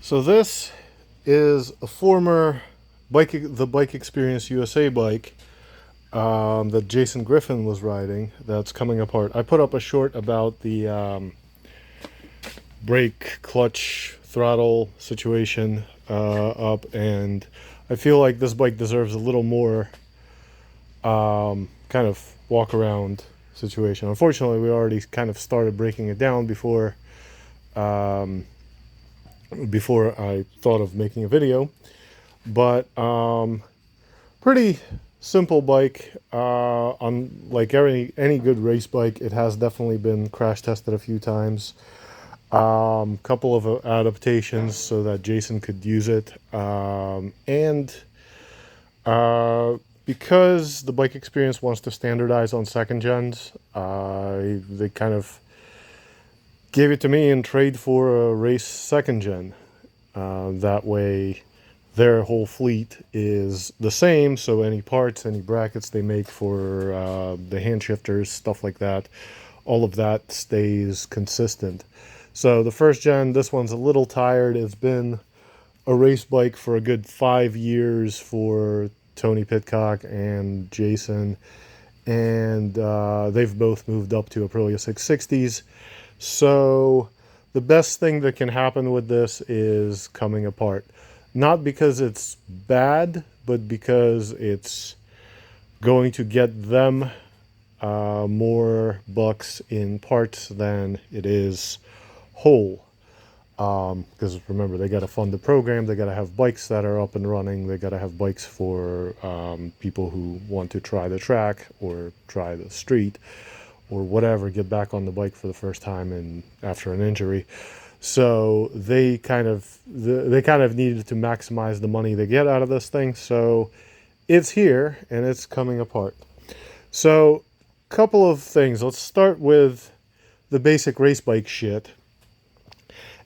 So this is a former the Bike Experience USA bike that Jason Griffin was riding that's coming apart. I put up a short about the brake, clutch, throttle situation up, and I feel like this bike deserves a little more kind of walk around situation. Unfortunately, we already kind of started breaking it down before I thought of making a video, but pretty simple bike. Unlike any good race bike, it has definitely been crash tested a few times. Couple of adaptations so that Jason could use it, and because the Bike Experience wants to standardize on second gens, they kind of gave it to me in trade for a race second gen. That way their whole fleet is the same, so any parts, any brackets they make for the hand shifters, stuff like that, all of that stays consistent. So the first gen, this one's a little tired. It's been a race bike for a good 5 years for Tony Pitcock and Jason, and they've both moved up to Aprilia 660s. So the best thing that can happen with this is coming apart. Not because it's bad, but because it's going to get them more bucks in parts than it is whole. Because remember, they got to fund the program, they got to have bikes that are up and running, they got to have bikes for people who want to try the track or try the street or whatever, get back on the bike for the first time and after an injury. So they kind of needed to maximize the money they get out of this thing. So it's here and it's coming apart. So couple of things. Let's start with the basic race bike shit.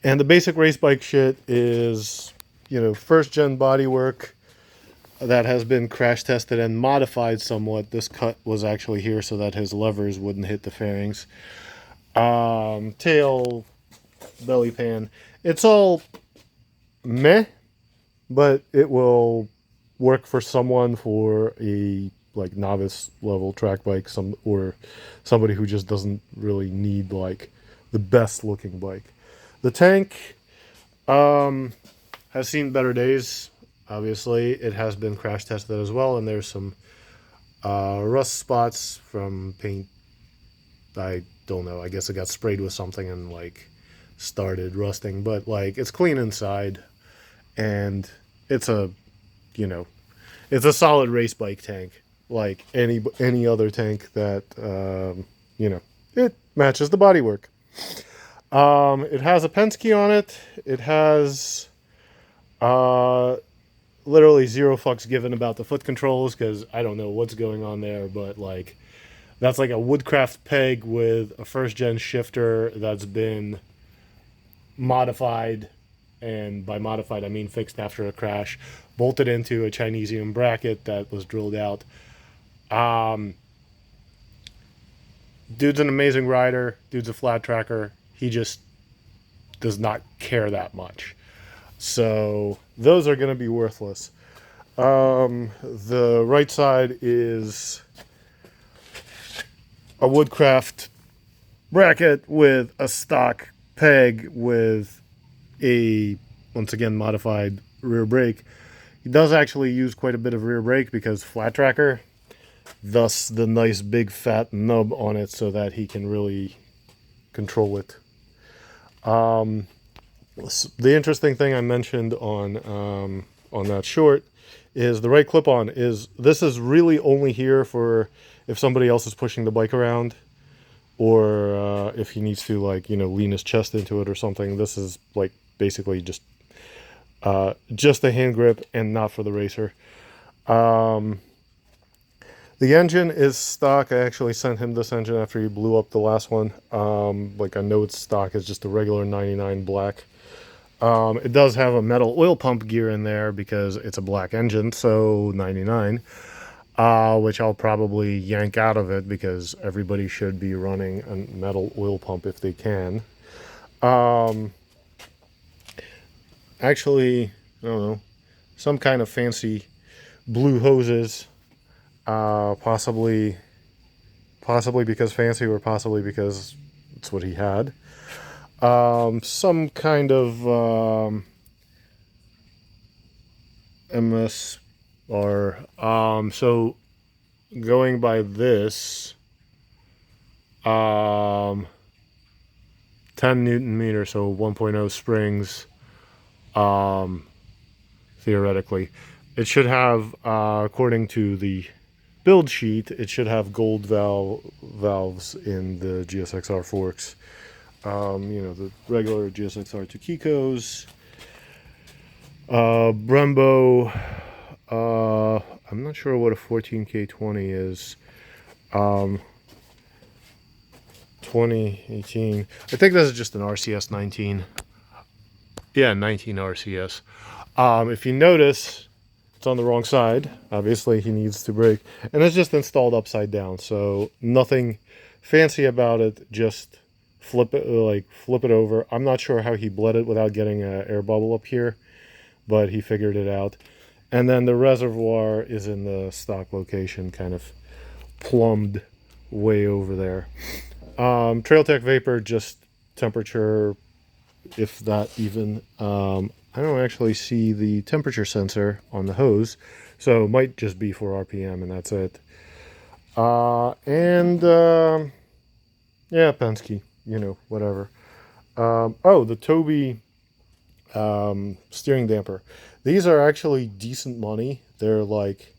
And the basic race bike shit is, first gen bodywork that has been crash tested and modified somewhat. This cut was actually here so that his levers wouldn't hit the fairings. Tail, belly pan. It's all meh, but it will work for someone for a novice level track bike, or somebody who just doesn't really need the best looking bike. The tank has seen better days. Obviously, it has been crash tested as well, and there's some rust spots from paint. I don't know. I guess it got sprayed with something and started rusting, but it's clean inside, and it's a solid race bike tank, like any other tank that it matches the bodywork. It has a Penske on it. It has literally zero fucks given about the foot controls, because I don't know what's going on there, but that's like a Woodcraft peg with a first gen shifter that's been modified, and by modified I mean fixed after a crash, bolted into a Chinesium bracket that was drilled out. Dude's an amazing rider. Dude's a flat tracker. He just does not care that much. So those are going to be worthless. The right side is a Woodcraft bracket with a stock peg with a, once again, modified rear brake. He does actually use quite a bit of rear brake because flat tracker, thus the nice big fat nub on it so that he can really control it. The interesting thing I mentioned on that short is the right clip-on this is really only here for if somebody else is pushing the bike around, or if he needs to lean his chest into it or something. This is basically just a hand grip and not for the racer. The engine is stock. I actually sent him this engine after he blew up the last one. I know it's stock. It's just a regular 99 black. It does have a metal oil pump gear in there because it's a black engine, so 99. Which I'll probably yank out of it because everybody should be running a metal oil pump if they can. actually, I don't know, some kind of fancy blue hoses, possibly because fancy, or possibly because it's what he had. Some kind of MSR. So going by this, um, 10 Newton meter, so 1.0 springs, theoretically. It should have, according to the build sheet, it should have gold valves in the GSXR forks. The regular GSXR Tukikos, Brembo. I'm not sure what a 14K20 is. 2018. I think this is just an RCS 19. Yeah, 19 RCS. If you notice, it's on the wrong side. Obviously, he needs to brake. And it's just installed upside down, so nothing fancy about it. Just flip it over. I'm not sure how he bled it without getting an air bubble up here, but he figured it out. And then the reservoir is in the stock location, kind of plumbed way over there. Trail Tech Vapor, just temperature, if that even. I don't actually see the temperature sensor on the hose, so it might just be for RPM, and that's it. Yeah, Penske, whatever. The Toby steering damper. These are actually decent money. They're like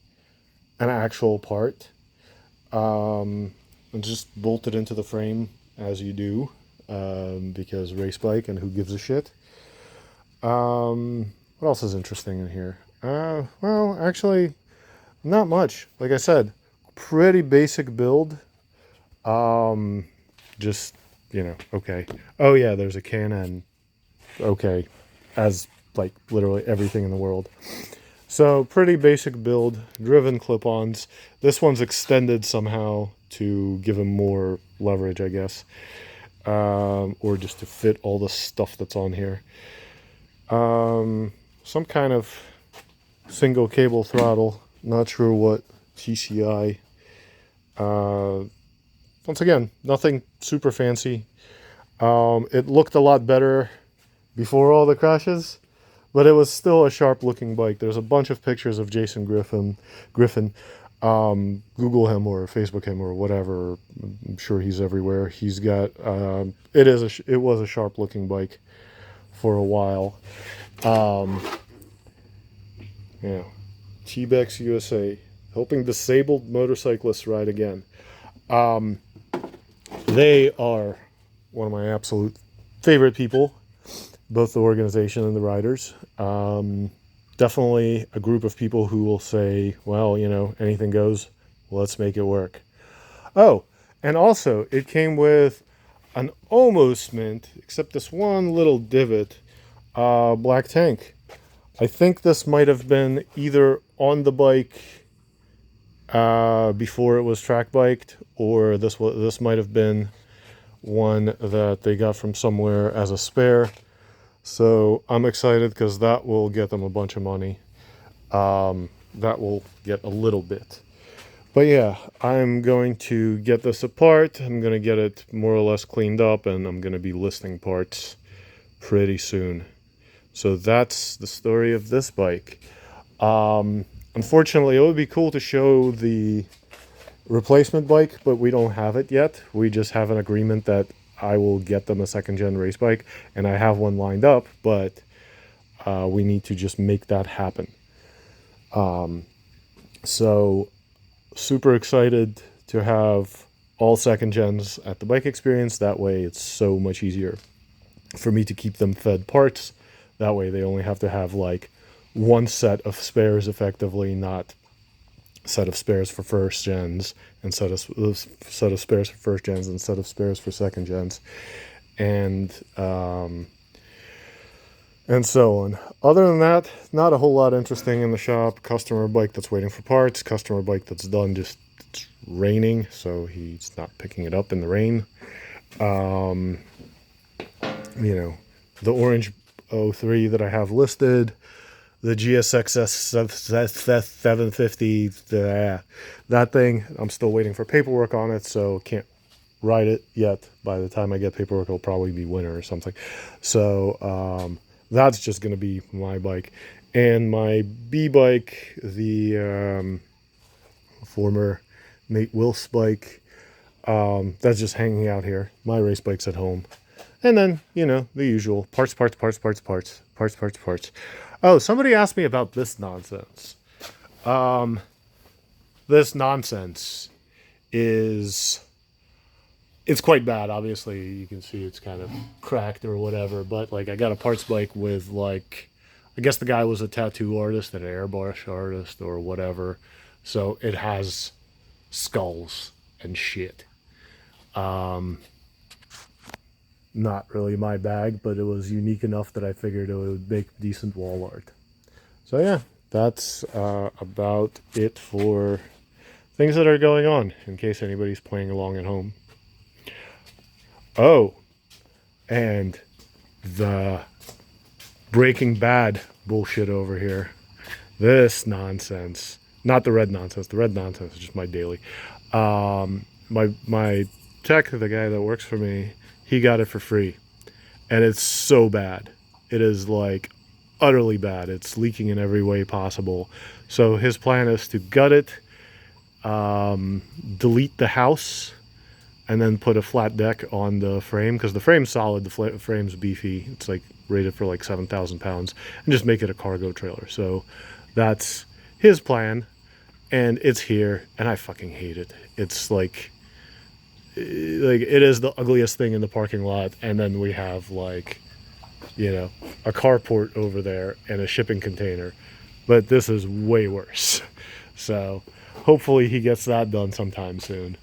an actual part. And just bolted into the frame as you do, because race bike and who gives a shit. What else is interesting in here? Well, actually, not much. Like I said, pretty basic build. Just, okay. Oh yeah, there's a Can-Am. Okay, as like literally everything in the world. So pretty basic build, driven clip-ons. This one's extended somehow to give him more leverage, I guess. Or just to fit all the stuff that's on here. Some kind of single cable throttle. Not sure what TCI. Once again, nothing super fancy. It looked a lot better before all the crashes, but it was still a sharp looking bike. There's a bunch of pictures of Jason Griffin. Google him or Facebook him or whatever. I'm sure he's everywhere. He's got, it was a sharp looking bike for a while. Yeah. T-Bex USA, helping disabled motorcyclists ride again. They are one of my absolute favorite people, both the organization and the riders. Definitely a group of people who will say, well, anything goes, let's make it work. Oh, and also it came with an almost mint, except this one little divot, black tank. I think this might have been either on the bike before it was track biked, or this might have been one that they got from somewhere as a spare. So I'm excited because that will get them a bunch of money. That will get a little bit. But yeah, I'm going to get this apart. I'm going to get it more or less cleaned up, and I'm going to be listing parts pretty soon. So that's the story of this bike. Unfortunately, it would be cool to show the replacement bike, but we don't have it yet. We just have an agreement that I will get them a second-gen race bike, and I have one lined up, but we need to just make that happen. So super excited to have all second gens at the bike experience. That way it's so much easier for me to keep them fed parts. That way they only have to have like one set of spares effectively, not set of spares for first gens and set of spares for first gens and set of spares for second gens, and so on. Other than that, not a whole lot interesting in the shop. Customer bike that's waiting for parts. Customer bike that's done, just it's raining, so he's not picking it up in the rain. The 03 that I have listed. The GSXS 750, that thing, I'm still waiting for paperwork on it, so can't ride it yet. By the time I get paperwork, it'll probably be winter or something. So that's just going to be my bike. And my B-bike, the former Nate Wilf's bike, that's just hanging out here. My race bike's at home. And then, you know, the usual parts. Oh, somebody asked me about this nonsense. This nonsense is, it's quite bad. Obviously, you can see it's kind of cracked or whatever. But like, I got a parts bike with like, I guess the guy was a tattoo artist and an airbrush artist or whatever. So it has skulls and shit. Not really my bag, but it was unique enough that I figured it would make decent wall art. So yeah, that's about it for things that are going on, in case anybody's playing along at home. Oh, and the Breaking Bad bullshit over here. This nonsense. Not the red nonsense. The red nonsense is just my daily. My tech, the guy that works for me, he got it for free. And it's so bad. It is like utterly bad. It's leaking in every way possible. So his plan is to gut it, delete the house, and then put a flat deck on the frame, because the frame's solid, the frame's beefy. It's like rated for like 7,000 pounds, and just make it a cargo trailer. So that's his plan, and it's here, and I fucking hate it. It's like it is the ugliest thing in the parking lot, and then we have like, you know, a carport over there and a shipping container, but this is way worse. So hopefully he gets that done sometime soon.